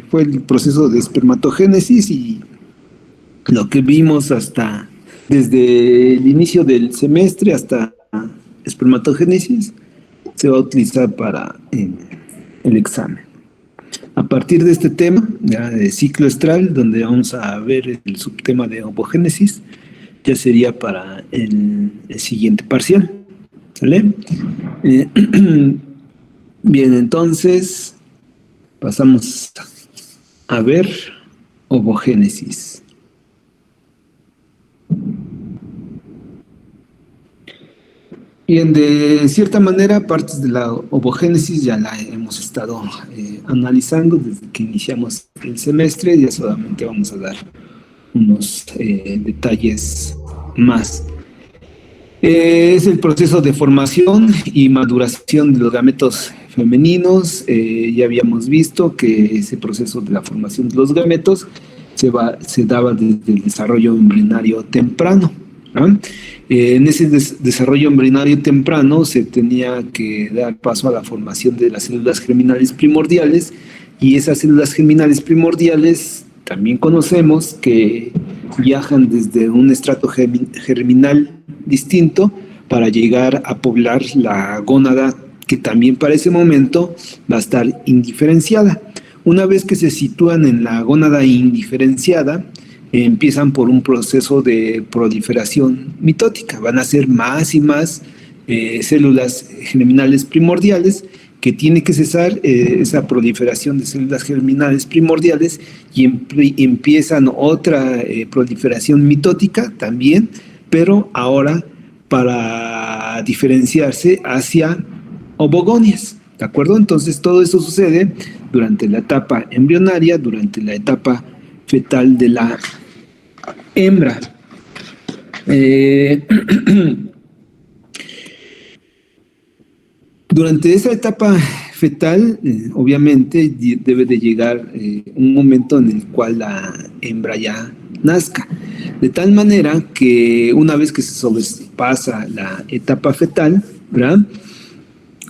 fue el proceso de espermatogénesis y lo que vimos desde el inicio del semestre hasta espermatogénesis se va a utilizar para el examen. A partir de este tema, ya de ciclo estral, donde vamos a ver el subtema de ovogénesis, ya sería para el siguiente parcial. ¿Sale? Bien, entonces pasamos a ver ovogénesis. Bien, de cierta manera, partes de la ovogénesis ya la hemos estado analizando desde que iniciamos el semestre. Ya solamente vamos a dar unos detalles más. Es el proceso de formación y maduración de los gametos femeninos. Ya habíamos visto que ese proceso de la formación de los gametos se daba desde el desarrollo embrionario temprano, ¿no? En ese desarrollo embrionario temprano se tenía que dar paso a la formación de las células germinales primordiales, y esas células germinales primordiales también conocemos que viajan desde un estrato germinal distinto para llegar a poblar la gónada, que también para ese momento va a estar indiferenciada. Una vez que se sitúan en la gónada indiferenciada, empiezan por un proceso de proliferación mitótica. Van a ser más y más células germinales primordiales, que tiene que cesar esa proliferación de células germinales primordiales, y empiezan otra proliferación mitótica también, pero ahora para diferenciarse hacia ovogonias, ¿de acuerdo? Entonces todo eso sucede durante la etapa embrionaria, durante la etapa fetal de la hembra. Durante esa etapa fetal, obviamente debe de llegar un momento en el cual la hembra ya nazca, de tal manera que una vez que se sobrepasa la etapa fetal, ¿verdad?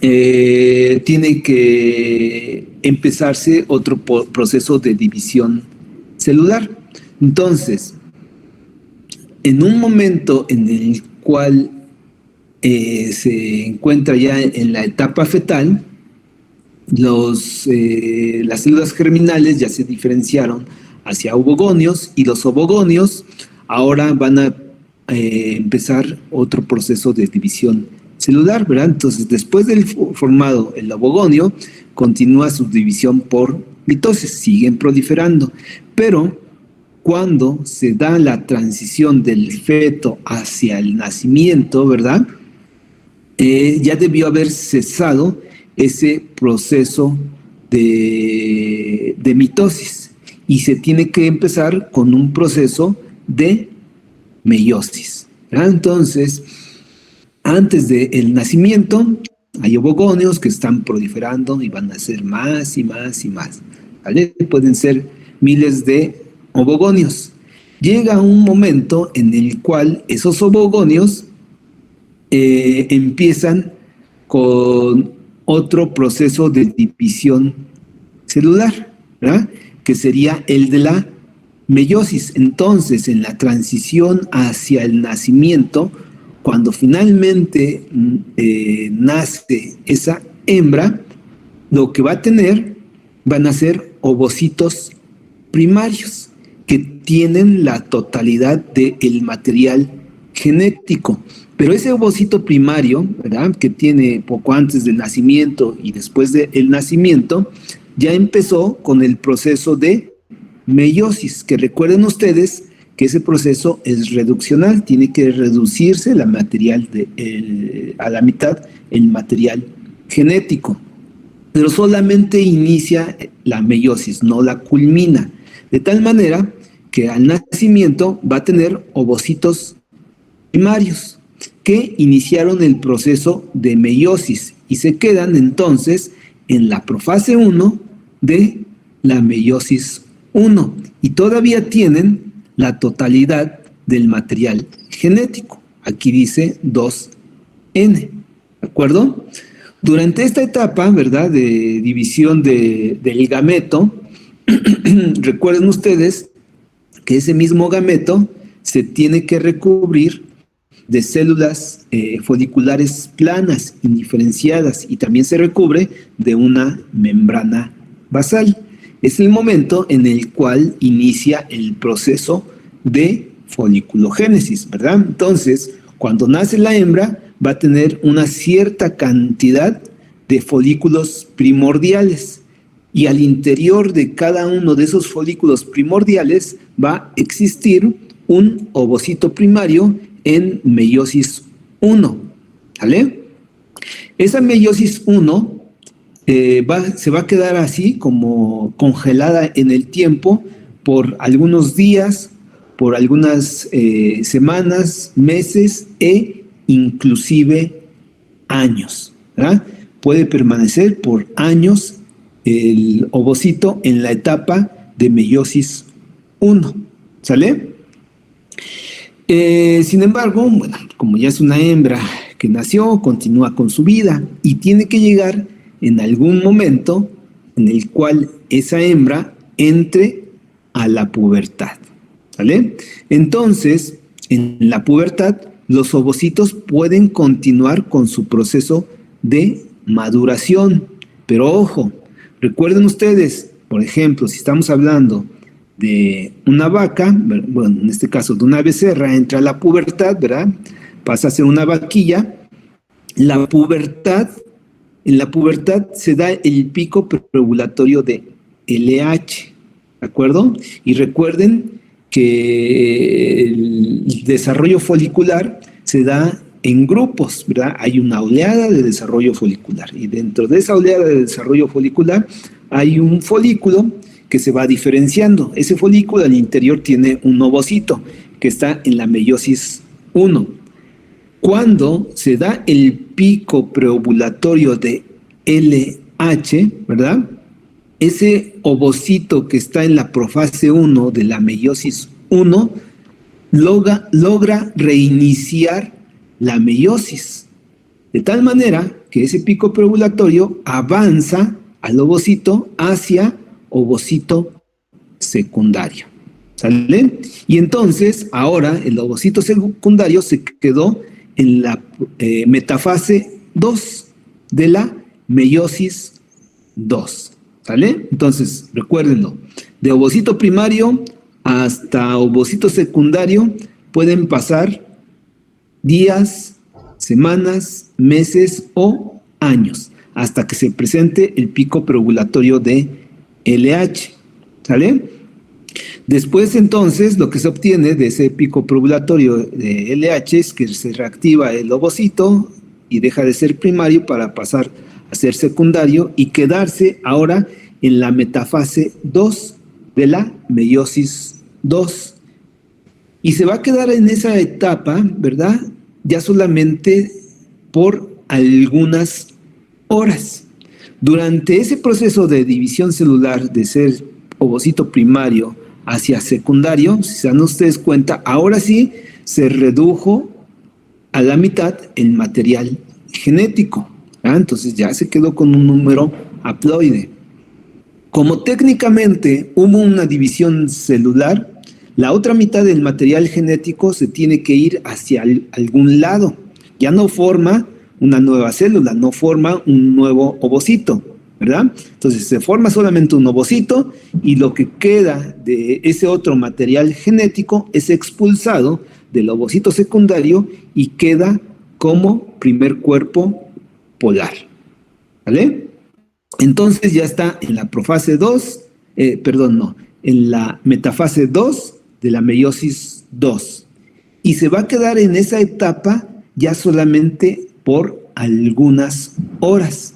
Tiene que empezarse otro proceso de división celular. Entonces, en un momento en el cual se encuentra ya en la etapa fetal, las células germinales ya se diferenciaron hacia ovogonios, y los ovogonios ahora van a empezar otro proceso de división celular, ¿verdad? Entonces, después del formado el ovogonio, continúa su división por mitosis, siguen proliferando, pero cuando se da la transición del feto hacia el nacimiento, ¿verdad? Ya debió haber cesado ese proceso de mitosis, y se tiene que empezar con un proceso de meiosis, ¿verdad? Entonces, antes del nacimiento hay ovogonios que están proliferando y van a ser más y más y más, ¿vale? Pueden ser miles de ovogonios. Llega un momento en el cual esos ovogonios empiezan con otro proceso de división celular, ¿verdad? Que sería el de la meiosis. Entonces, en la transición hacia el nacimiento, cuando finalmente nace esa hembra, lo que va a tener van a ser ovocitos primarios, que tienen la totalidad del material genético. Pero ese ovocito primario, ¿verdad?, que tiene poco antes del nacimiento y después del nacimiento, ya empezó con el proceso de meiosis, que recuerden ustedes que ese proceso es reduccional, tiene que reducirse a la mitad el material genético, pero solamente inicia la meiosis, no la culmina, de tal manera que al nacimiento va a tener ovocitos primarios que iniciaron el proceso de meiosis y se quedan entonces en la profase 1 de la meiosis 1 y todavía tienen la totalidad del material genético. Aquí dice 2N, ¿de acuerdo? Durante esta etapa, ¿verdad?, de división del gameto, recuerden ustedes que ese mismo gameto se tiene que recubrir de células foliculares planas, indiferenciadas, y también se recubre de una membrana basal. Es el momento en el cual inicia el proceso de foliculogénesis, ¿verdad? Entonces, cuando nace la hembra, va a tener una cierta cantidad de folículos primordiales, y al interior de cada uno de esos folículos primordiales va a existir un ovocito primario en meiosis 1, ¿vale? Esa meiosis 1 se va a quedar así como congelada en el tiempo por algunos días, por algunas semanas, meses e inclusive años, ¿verdad? Puede permanecer por años el ovocito en la etapa de meiosis 1, ¿sale? Sin embargo, bueno, como ya es una hembra que nació, continúa con su vida y tiene que llegar en algún momento en el cual esa hembra entre a la pubertad, ¿vale? Entonces, en la pubertad, los ovocitos pueden continuar con su proceso de maduración, pero ojo, recuerden ustedes, por ejemplo, si estamos hablando de una vaca, bueno, en este caso de una becerra, entra a la pubertad, ¿verdad? Pasa a ser una vaquilla. En la pubertad se da el pico preovulatorio de LH, ¿de acuerdo? Y recuerden que el desarrollo folicular se da en grupos, ¿verdad? Hay una oleada de desarrollo folicular y dentro de esa oleada de desarrollo folicular hay un folículo que se va diferenciando. Ese folículo al interior tiene un ovocito que está en la meiosis 1. Cuando se da el pico preovulatorio de LH, ¿verdad? Ese ovocito que está en la profase 1 de la meiosis 1 logra reiniciar la meiosis, de tal manera que ese pico preovulatorio avanza al ovocito hacia ovocito secundario, ¿sale? Y entonces, ahora el ovocito secundario se quedó en la metafase 2 de la meiosis 2, ¿sale? Entonces, recuérdenlo, de ovocito primario hasta ovocito secundario pueden pasar días, semanas, meses o años, hasta que se presente el pico preovulatorio de LH, ¿sale? Después, entonces, lo que se obtiene de ese pico preovulatorio de LH es que se reactiva el ovocito y deja de ser primario para pasar a ser secundario y quedarse ahora en la metafase 2 de la meiosis 2. Y se va a quedar en esa etapa, ¿verdad?, ya solamente por algunas horas. Durante ese proceso de división celular de ser ovocito primario hacia secundario, si se dan ustedes cuenta, ahora sí se redujo a la mitad el material genético, ¿verdad? Entonces ya se quedó con un número haploide. Como técnicamente hubo una división celular, la otra mitad del material genético se tiene que ir hacia algún lado. Ya no forma una nueva célula, no forma un nuevo ovocito, ¿verdad? Entonces se forma solamente un ovocito y lo que queda de ese otro material genético es expulsado del ovocito secundario y queda como primer cuerpo polar, ¿vale? Entonces ya está en la profase 2, en la metafase 2 de la meiosis 2. Y se va a quedar en esa etapa ya solamente por algunas horas.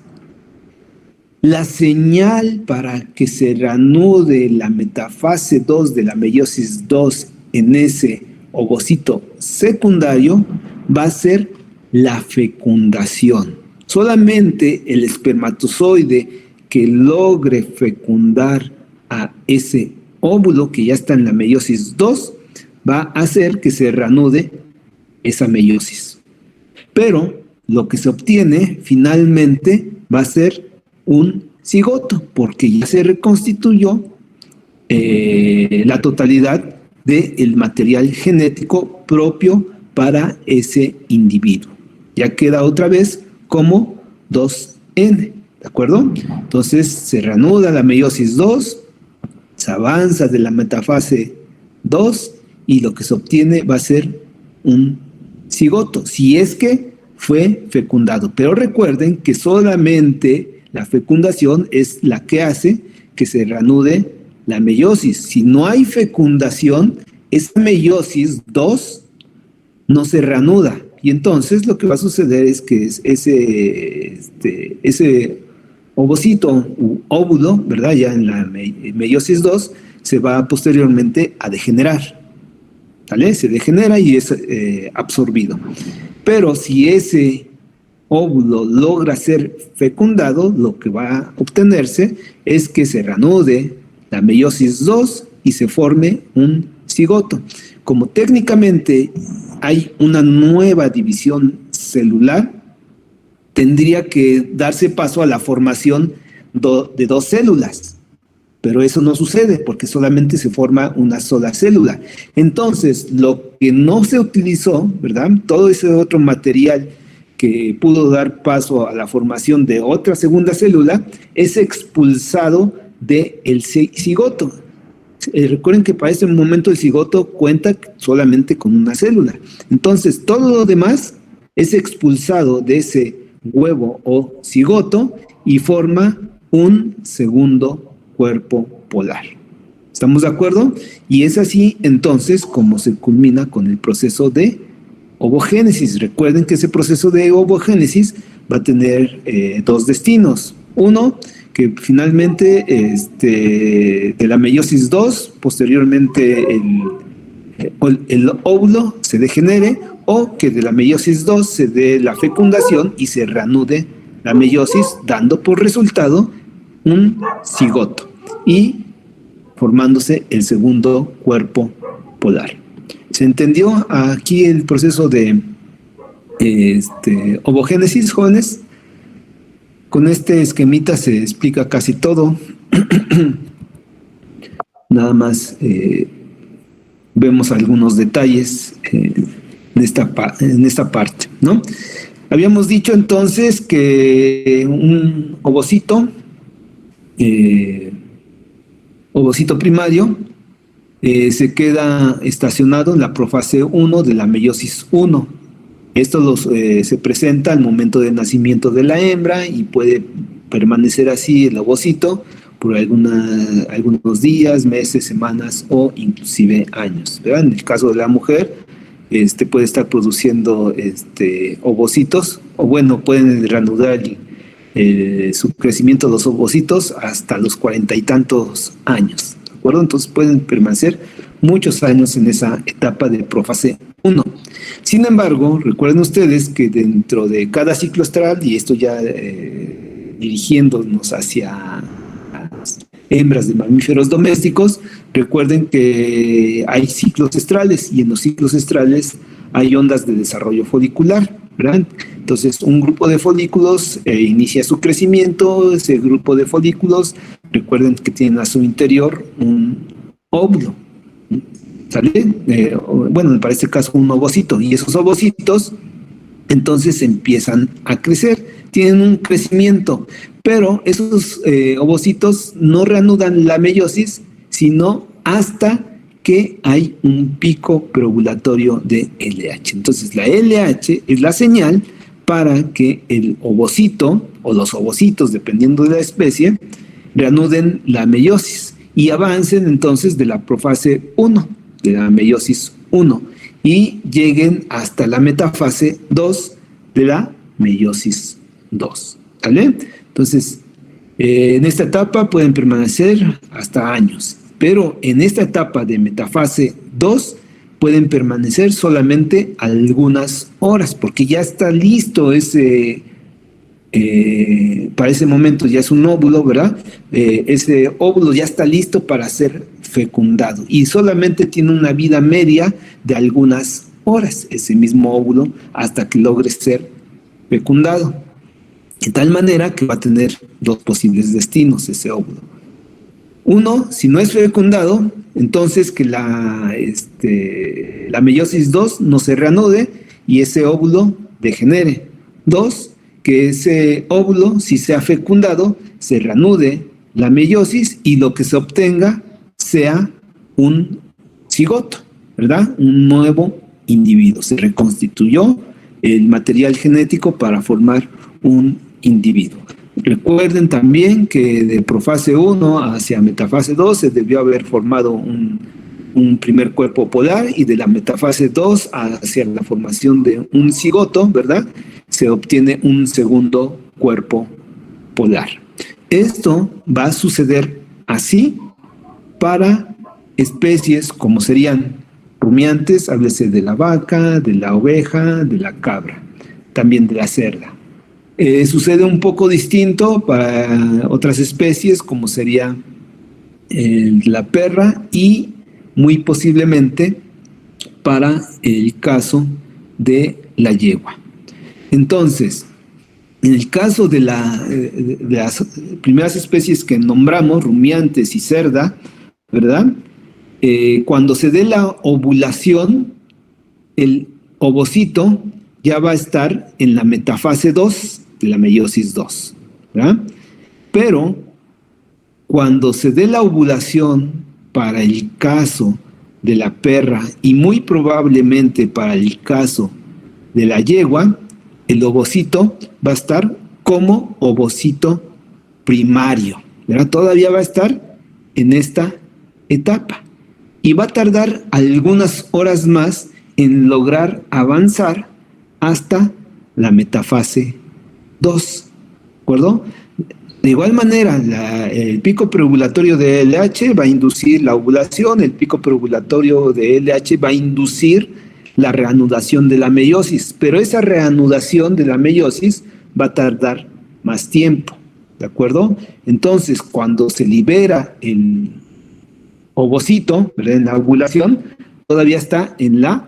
La señal para que se reanude la metafase 2 de la meiosis 2 en ese ovocito secundario va a ser la fecundación. Solamente el espermatozoide que logre fecundar a ese óvulo que ya está en la meiosis 2 va a hacer que se reanude esa meiosis. Pero lo que se obtiene finalmente va a ser un cigoto, porque ya se reconstituyó la totalidad del material genético propio para ese individuo. Ya queda otra vez como 2N, ¿de acuerdo? Entonces se reanuda la meiosis 2, se avanza de la metafase 2 y lo que se obtiene va a ser un cigoto, si es que fue fecundado. Pero recuerden que solamente la fecundación es la que hace que se reanude la meiosis. Si no hay fecundación, esa meiosis 2 no se reanuda. Y entonces lo que va a suceder es que ese ovocito u óvulo, ¿verdad? Ya en la meiosis 2, se va posteriormente a degenerar. ¿Vale? Se degenera y es absorbido. Pero si ese óvulo logra ser fecundado, lo que va a obtenerse es que se reanude la meiosis 2 y se forme un cigoto. Como técnicamente hay una nueva división celular, tendría que darse paso a la formación de 2 células. Pero eso no sucede porque solamente se forma una sola célula. Entonces, lo que no se utilizó, ¿verdad? Todo ese otro material que pudo dar paso a la formación de otra segunda célula es expulsado del cigoto. Recuerden que para ese momento el cigoto cuenta solamente con una célula. Entonces, todo lo demás es expulsado de ese huevo o cigoto y forma un segundo cuerpo polar. ¿Estamos de acuerdo? Y es así entonces como se culmina con el proceso de ovogénesis. Recuerden que ese proceso de ovogénesis va a tener 2 destinos. Uno, que finalmente de la meiosis 2, posteriormente el óvulo se degenere, o que de la meiosis 2 se dé la fecundación y se reanude la meiosis, dando por resultado un cigoto y formándose el segundo cuerpo polar. ¿Se entendió aquí el proceso de ovogénesis, jóvenes? Con este esquemita se explica casi todo. Nada más vemos algunos detalles en esta parte, ¿no? Habíamos dicho entonces que un ovocito primario se queda estacionado en la profase 1 de la meiosis 1. Esto se presenta al momento del nacimiento de la hembra y puede permanecer así el ovocito por algunos días, meses, semanas o inclusive años, ¿verdad? En el caso de la mujer, puede estar produciendo ovocitos, o bueno, pueden reanudar su crecimiento de los ovocitos hasta los 40 y tantos años, ¿de acuerdo? Entonces pueden permanecer muchos años en esa etapa de profase 1. Sin embargo, recuerden ustedes que dentro de cada ciclo estral, y esto ya dirigiéndonos hacia las hembras de mamíferos domésticos, recuerden que hay ciclos estrales y en los ciclos estrales hay ondas de desarrollo folicular, ¿verdad? Entonces, un grupo de folículos inicia su crecimiento. Ese grupo de folículos, recuerden que tienen a su interior un óvulo, ¿sale? Bueno, para este caso un ovocito, y esos ovocitos entonces empiezan a crecer, tienen un crecimiento, pero esos ovocitos no reanudan la meiosis, sino hasta que hay un pico preovulatorio de LH. Entonces la LH es la señal para que el ovocito o los ovocitos, dependiendo de la especie, reanuden la meiosis y avancen entonces de la profase 1, de la meiosis 1, y lleguen hasta la metafase 2 de la meiosis 2. ¿Vale? Entonces, en esta etapa pueden permanecer hasta años, pero en esta etapa de metafase 2 pueden permanecer solamente algunas horas, porque ya está listo para ese momento ya es un óvulo, ¿verdad? Ese óvulo ya está listo para ser fecundado y solamente tiene una vida media de algunas horas, ese mismo óvulo, hasta que logre ser fecundado. De tal manera que va a tener dos posibles destinos ese óvulo. Uno, si no es fecundado, entonces que la meiosis 2 no se reanude y ese óvulo degenere. Dos, que ese óvulo, si sea fecundado, se reanude la meiosis y lo que se obtenga sea un cigoto, ¿verdad? Un nuevo individuo. Se reconstituyó el material genético para formar un individuo. Recuerden también que de profase 1 hacia metafase 2 se debió haber formado un primer cuerpo polar y de la metafase 2 hacia la formación de un cigoto, ¿verdad? Se obtiene un segundo cuerpo polar. Esto va a suceder así para especies como serían rumiantes, háblese de la vaca, de la oveja, de la cabra, también de la cerda. Sucede un poco distinto para otras especies como sería la perra y muy posiblemente para el caso de la yegua. Entonces, en el caso de las primeras especies que nombramos, rumiantes y cerda, ¿verdad? Cuando se dé la ovulación, el ovocito ya va a estar en la metafase 2 de la meiosis 2, ¿verdad? Pero cuando se dé la ovulación para el caso de la perra y muy probablemente para el caso de la yegua, el ovocito va a estar como ovocito primario, ¿verdad? Todavía va a estar en esta etapa y va a tardar algunas horas más en lograr avanzar hasta la metafase 2, ¿de acuerdo? De igual manera, el pico preovulatorio de LH va a inducir la ovulación, el pico preovulatorio de LH va a inducir la reanudación de la meiosis, pero esa reanudación de la meiosis va a tardar más tiempo, ¿de acuerdo? Entonces, cuando se libera el ovocito, ¿verdad? En la ovulación, todavía está en la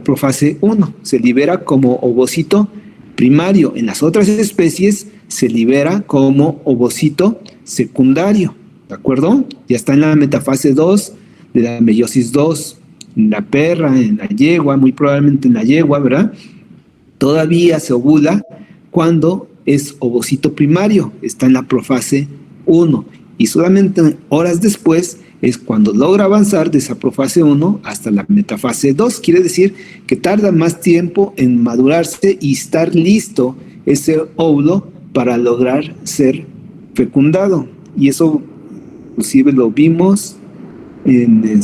profase 1, se libera como ovocito primario. En las otras especies se libera como ovocito secundario, ¿de acuerdo? Ya está en la metafase 2 de la meiosis 2, en la perra, en la yegua, muy probablemente en la yegua, ¿verdad? Todavía se ovula cuando es ovocito primario, está en la profase 1 y solamente horas después es cuando logra avanzar de esa profase 1 hasta la metafase 2. Quiere decir que tarda más tiempo en madurarse y estar listo ese óvulo para lograr ser fecundado. Y eso inclusive lo vimos en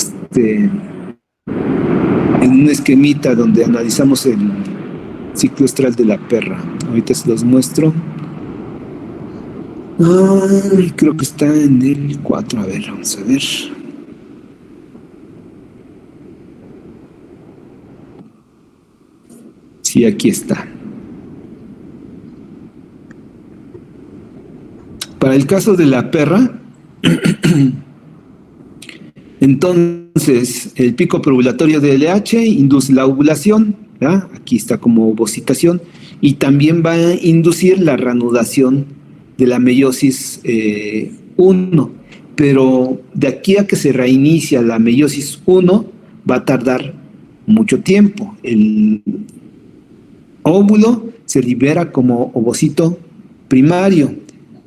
un esquemita donde analizamos el ciclo estral de la perra. Ahorita se los muestro. Creo que está en el 4. A ver, vamos a ver. Sí, aquí está. Para el caso de la perra, entonces el pico preovulatorio de LH induce la ovulación, ¿verdad? Aquí está como ovocitación, y también va a inducir la reanudación de la meiosis 1, pero de aquí a que se reinicia la meiosis 1 va a tardar mucho tiempo. El óvulo se libera como ovocito primario,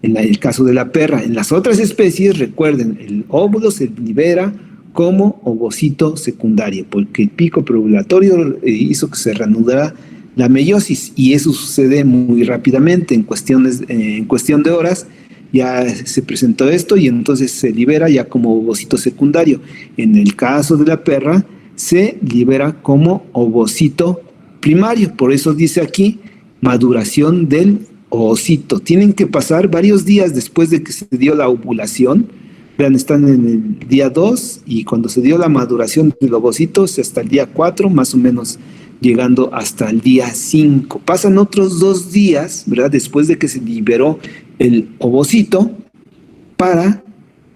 en el caso de la perra. En las otras especies, recuerden, el óvulo se libera como ovocito secundario, porque el pico preovulatorio hizo que se reanudara la meiosis, y eso sucede muy rápidamente, en cuestión de horas ya se presentó esto y entonces se libera ya como ovocito secundario. En el caso de la perra se libera como ovocito primario, por eso dice aquí maduración del ovocito. Tienen que pasar varios días después de que se dio la ovulación. Vean, están en el día 2 y cuando se dio la maduración del ovocito hasta el día 4, más o menos llegando hasta el día 5. Pasan otros 2 días, ¿verdad? Después de que se liberó el ovocito para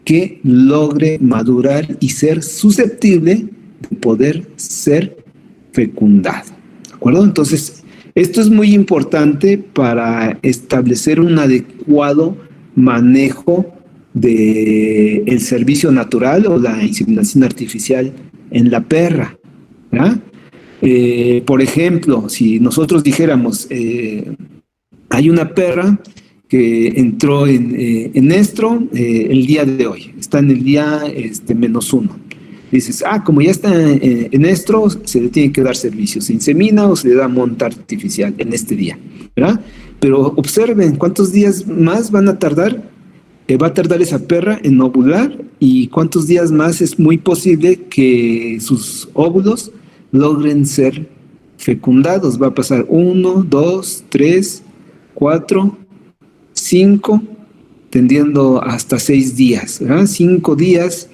que logre madurar y ser susceptible de poder ser fecundado, ¿de acuerdo? Entonces, Esto es muy importante para establecer un adecuado manejo del servicio natural o la inseminación artificial en la perra, ¿verdad? Por ejemplo, si nosotros dijéramos, hay una perra que entró en estro el día de hoy, está en el día -1. Dices, como ya está en estro, se le tiene que dar servicio, se insemina o se le da monta artificial en este día, ¿verdad? Pero observen cuántos días más van a tardar, va a tardar esa perra en ovular y cuántos días más es muy posible que sus óvulos logren ser fecundados. Va a pasar 1, 2, 3, 4, 5, tendiendo hasta 6 días, ¿verdad? 5 días,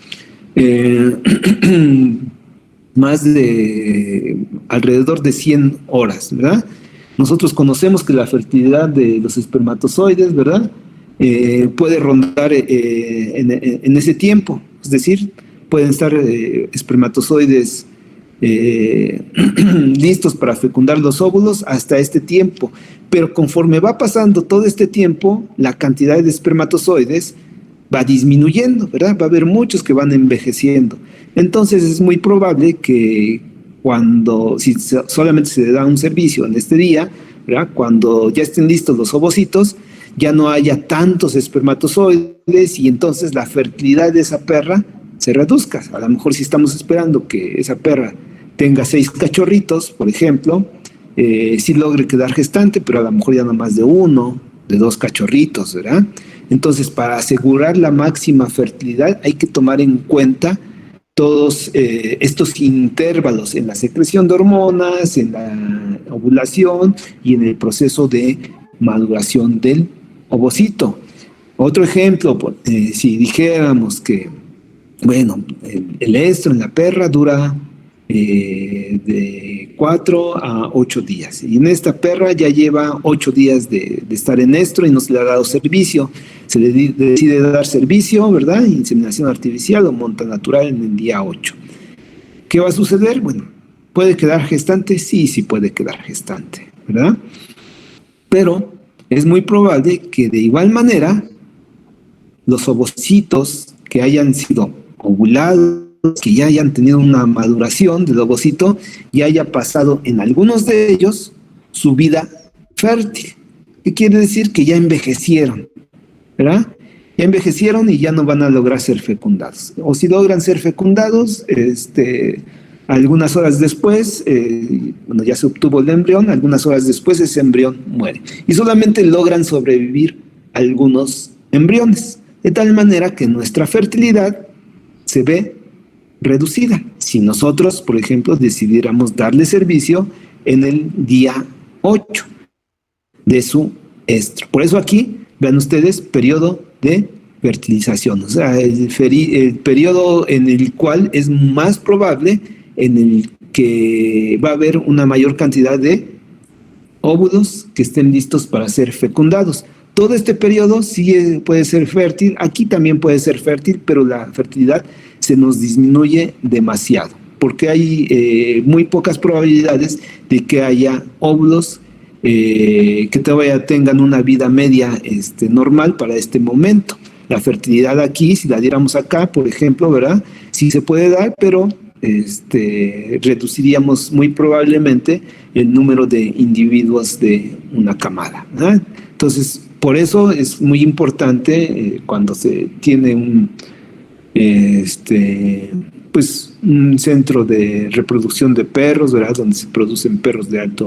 más de alrededor de 100 horas, ¿verdad? Nosotros conocemos que la fertilidad de los espermatozoides, ¿verdad? Puede rondar en ese tiempo, es decir, pueden estar espermatozoides listos para fecundar los óvulos hasta este tiempo, pero conforme va pasando todo este tiempo, la cantidad de espermatozoides va disminuyendo, ¿verdad? Va a haber muchos que van envejeciendo. Entonces es muy probable que si solamente se le da un servicio en este día, ¿verdad? Cuando ya estén listos los ovocitos, ya no haya tantos espermatozoides y entonces la fertilidad de esa perra se reduzca. A lo mejor si estamos esperando que esa perra tenga 6 cachorritos, por ejemplo, sí logre quedar gestante, pero a lo mejor ya no más de 1, de 2 cachorritos, ¿verdad? Entonces, para asegurar la máxima fertilidad hay que tomar en cuenta todos estos intervalos en la secreción de hormonas, en la ovulación y en el proceso de maduración del ovocito. Otro ejemplo, si dijéramos que, bueno, el estro en la perra dura de 4 a 8 días. Y en esta perra ya lleva 8 días de estar en estro y no se le ha dado servicio. Se le decide dar servicio, ¿verdad? Inseminación artificial o monta natural en el día 8. ¿Qué va a suceder? Bueno, ¿puede quedar gestante? Sí, sí puede quedar gestante, ¿verdad? Pero es muy probable que de igual manera los ovocitos que hayan sido ovulados, que ya hayan tenido una maduración del ovocito, ya haya pasado en algunos de ellos su vida fértil. ¿Qué quiere decir? Que ya envejecieron, ¿verdad? Ya envejecieron y ya no van a lograr ser fecundados. O si logran ser fecundados, algunas horas después, bueno, ya se obtuvo el embrión, algunas horas después ese embrión muere. Y solamente logran sobrevivir algunos embriones, de tal manera que nuestra fertilidad se ve reducida. Si nosotros, por ejemplo, decidiéramos darle servicio en el día 8 de su estro. Por eso aquí, vean ustedes, periodo de fertilización, o sea, el periodo en el cual es más probable en el que va a haber una mayor cantidad de óvulos que estén listos para ser fecundados. Todo este periodo sí puede ser fértil, aquí también puede ser fértil, pero la fertilidad se nos disminuye demasiado, porque hay muy pocas probabilidades de que haya óvulos que todavía tengan una vida media normal para este momento. La fertilidad aquí, si la diéramos acá, por ejemplo, ¿verdad? Sí se puede dar, pero reduciríamos muy probablemente el número de individuos de una camada, ¿verdad? Entonces, por eso es muy importante cuando se tiene pues un centro de reproducción de perros, ¿verdad? Donde se producen perros de alto